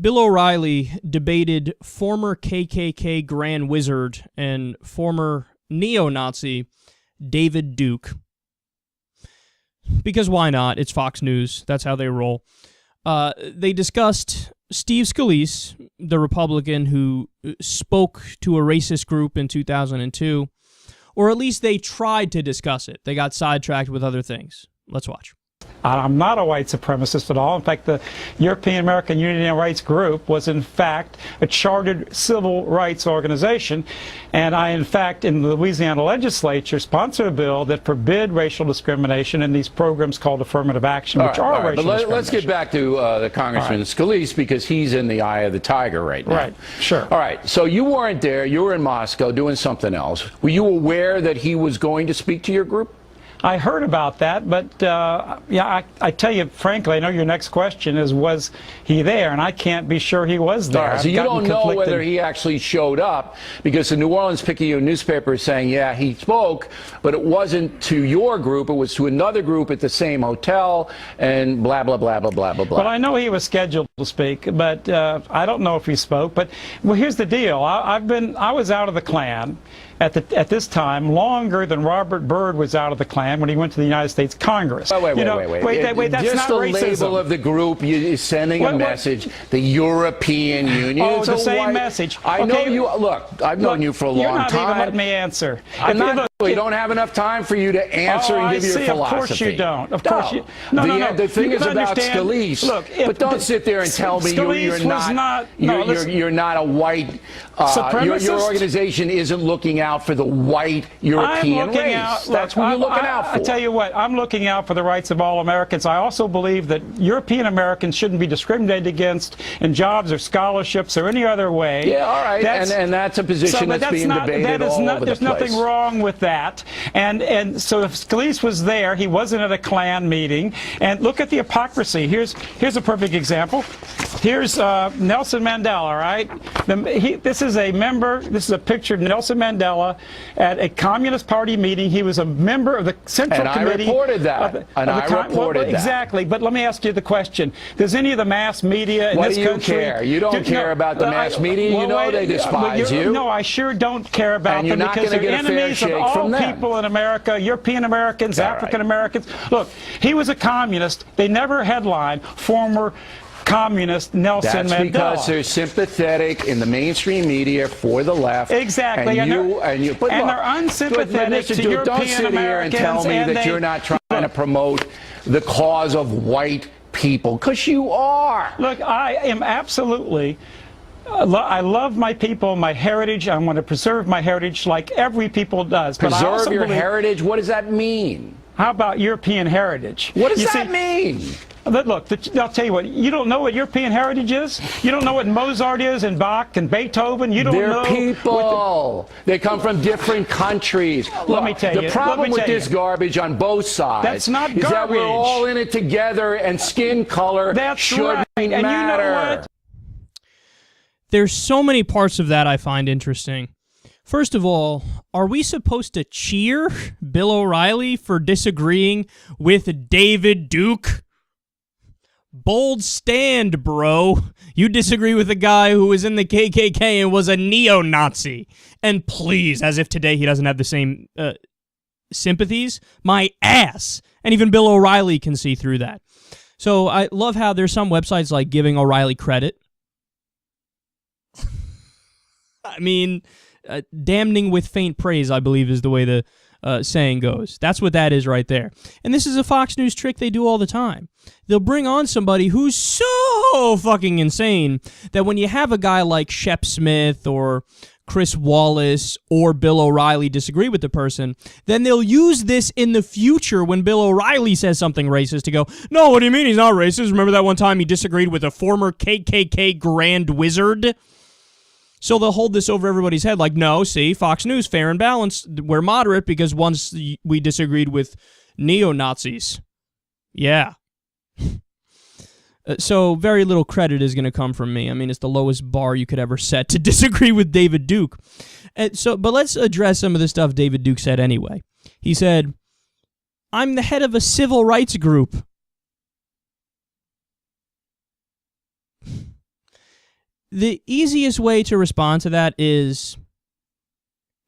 Bill O'Reilly debated former KKK Grand Wizard and former neo-Nazi David Duke. Because why not? It's Fox News. That's how they roll. They discussed Steve Scalise, the Republican who spoke to a racist group in 2002, or at least they tried to discuss it. They got sidetracked with other things. Let's watch. I'm not a white supremacist at all. In fact, the European American Union Rights Group was, in fact, a chartered civil rights organization. And I, in fact, in the Louisiana legislature, sponsored a bill that forbid racial discrimination in these programs called affirmative action, which are racial discrimination. Let's get back to the Congressman Scalise, because he's in the eye of the tiger right now. Right, sure. All right, so you weren't there. You were in Moscow doing something else. Were you aware that he was going to speak to your group? I heard about that, but yeah, I tell you frankly, I know your next question is, was he there? And I can't be sure he was there. Right, so you don't know whether he actually showed up, because the New Orleans Picayune newspaper is saying, yeah, he spoke, but it wasn't to your group, it was to another group at the same hotel, and blah, blah, blah, blah, blah, blah, blah. Well, I know he was scheduled to speak, but I don't know if he spoke. But well, here's the deal. I was out of the Klan at this time longer than Robert Byrd was out of the Klan when he went to the United States Congress. Wait, that's just not the racism. Label of the group is sending a message. The European Union. Oh, the same message. I know you. Look, I've known you for a long time. You're not even letting me answer. We don't have enough time for you to answer and give your philosophy. Of course you don't. Of course you. No. The thing is about Scalise. Look, but don't sit there and tell me you're not a white. Your organization isn't looking out for the white European race. That's what you're looking out for. I tell you what, I'm looking out for the rights of all Americans. I also believe that European Americans shouldn't be discriminated against in jobs or scholarships or any other way. Yeah, all right, and that's a position that's being debated all over the place. There's nothing wrong with that. And so if Scalise was there, he wasn't at a Klan meeting. And look at the hypocrisy. Here's a perfect example. Here's Nelson Mandela, all right? This is a picture of Nelson Mandela at a Communist Party meeting. He was a member of the Central Committee. I reported that. Exactly. But let me ask you the question. Does any of the mass media in this country... What do you care? You don't care about the mass media. You know they despise you. No, I sure don't care about them, because they're enemies of all people in America, European Americans, African Americans. Look, he was a communist. They never headlined former communist Nelson Mandela. That's because they're sympathetic in the mainstream media for the left. Exactly. And they're unsympathetic to European Americans. Don't sit here and tell me that you're not trying to promote the cause of white people, because you are. Look, I am absolutely... I love my people, my heritage. I want to preserve my heritage like every people does. Preserve your heritage? What does that mean? How about European heritage? What does that mean? Look, I'll tell you what. You don't know what European heritage is? You don't know what Mozart is and Bach and Beethoven? You don't know... They're people. They come from different countries. Let me tell you. The problem with this garbage on both sides is that we're all in it together, and skin color shouldn't matter. And you know what? There's so many parts of that I find interesting. First of all, are we supposed to cheer Bill O'Reilly for disagreeing with David Duke? Bold stand, bro. You disagree with a guy who was in the KKK and was a neo-Nazi. And please, as if today he doesn't have the same sympathies, my ass. And even Bill O'Reilly can see through that. So I love how there's some websites like giving O'Reilly credit. I mean, damning with faint praise, I believe, is the way the saying goes. That's what that is right there. And this is a Fox News trick they do all the time. They'll bring on somebody who's so fucking insane that when you have a guy like Shep Smith or Chris Wallace or Bill O'Reilly disagree with the person, then they'll use this in the future when Bill O'Reilly says something racist to go, no, what do you mean he's not racist? Remember that one time he disagreed with a former KKK Grand Wizard? So they'll hold this over everybody's head like, no, see, Fox News, fair and balanced. We're moderate because once we disagreed with neo-Nazis. Yeah. So very little credit is going to come from me. I mean, it's the lowest bar you could ever set to disagree with David Duke. But let's address some of the stuff David Duke said anyway. He said, I'm the head of a civil rights group. the easiest way to respond to that is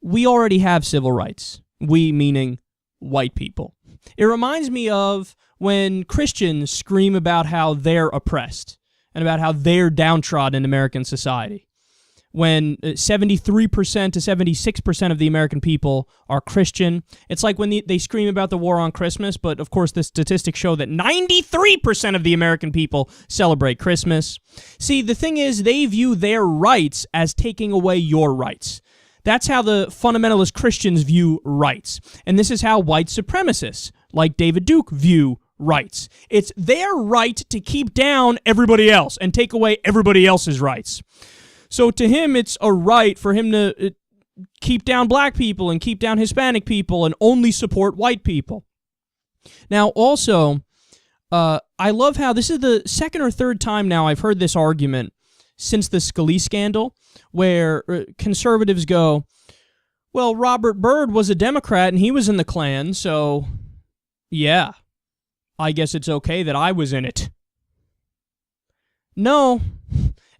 we already have civil rights. We meaning white people. It reminds me of when Christians scream about how they're oppressed and about how they're downtrodden in American society. When 73% to 76% of the American people are Christian. It's like when they scream about the war on Christmas, but of course the statistics show that 93% of the American people celebrate Christmas. See, the thing is, they view their rights as taking away your rights. That's how the fundamentalist Christians view rights. And this is how white supremacists, like David Duke, view rights. It's their right to keep down everybody else and take away everybody else's rights. So to him, it's a right for him to keep down black people and keep down Hispanic people and only support white people. Now, also, I love how this is the second or third time now I've heard this argument since the Scalise scandal, where conservatives go, well, Robert Byrd was a Democrat and he was in the Klan, so yeah, I guess it's okay that I was in it. No,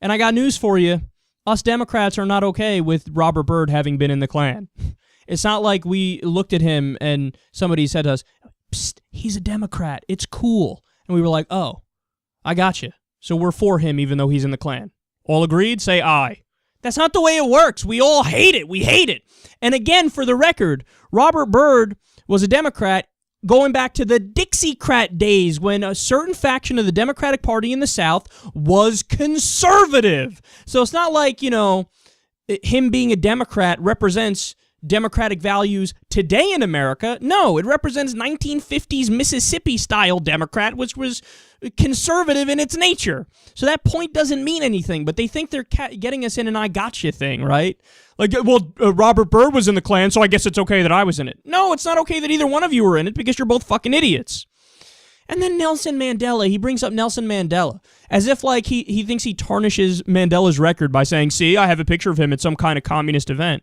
and I got news for you. Us Democrats are not okay with Robert Byrd having been in the Klan. It's not like we looked at him and somebody said to us, psst, he's a Democrat, it's cool. And we were like, oh, I got you. So we're for him even though he's in the Klan. All agreed? Say aye. That's not the way it works. We all hate it. We hate it. And again, for the record, Robert Byrd was a Democrat going back to the Dixiecrat days when a certain faction of the Democratic Party in the South was conservative. So it's not like, him being a Democrat represents democratic values today in America. No, it represents 1950s Mississippi-style Democrat, which was conservative in its nature. So that point doesn't mean anything, but they think they're getting us in an I gotcha thing, right? Like, well, Robert Byrd was in the Klan, so I guess it's okay that I was in it. No, it's not okay that either one of you were in it because you're both fucking idiots. And then Nelson Mandela, he brings up Nelson Mandela as if like he thinks he tarnishes Mandela's record by saying, see, I have a picture of him at some kind of communist event.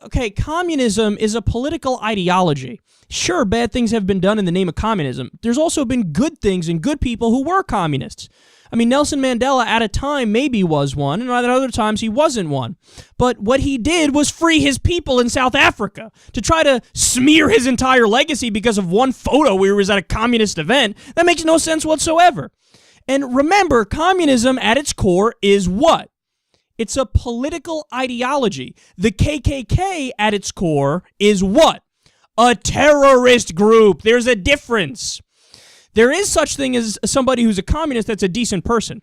Okay, communism is a political ideology. Sure, bad things have been done in the name of communism. There's also been good things and good people who were communists. I mean, Nelson Mandela at a time maybe was one, and at other times he wasn't one. But what he did was free his people in South Africa. To try to smear his entire legacy because of one photo where he was at a communist event, that makes no sense whatsoever. And remember, communism at its core is what? It's a political ideology. The KKK at its core is what? A terrorist group. There's a difference. There is such thing as somebody who's a communist that's a decent person.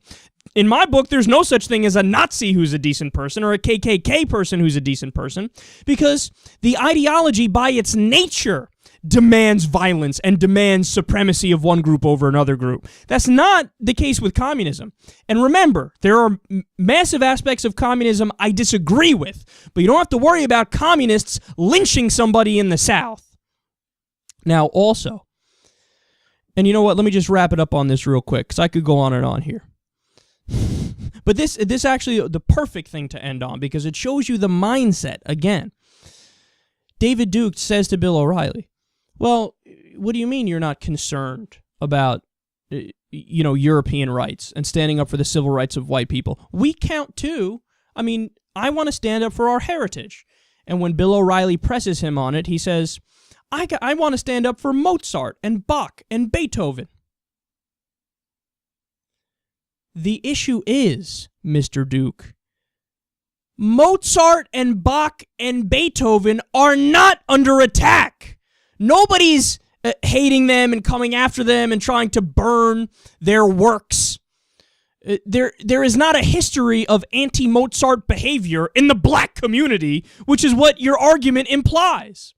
In my book, there's no such thing as a Nazi who's a decent person or a KKK person who's a decent person because the ideology by its nature demands violence and demands supremacy of one group over another group. That's not the case with communism. And remember, there are massive aspects of communism I disagree with, but you don't have to worry about communists lynching somebody in the South. Now, also, and you know what, let me just wrap it up on this real quick, because I could go on and on here. But this actually the perfect thing to end on, because it shows you the mindset again. David Duke says to Bill O'Reilly, well, what do you mean you're not concerned about, European rights and standing up for the civil rights of white people? We count too. I mean, I want to stand up for our heritage. And when Bill O'Reilly presses him on it, he says, I want to stand up for Mozart and Bach and Beethoven. The issue is, Mr. Duke, Mozart and Bach and Beethoven are not under attack. Nobody's hating them and coming after them and trying to burn their works. There is not a history of anti-Mozart behavior in the black community, which is what your argument implies.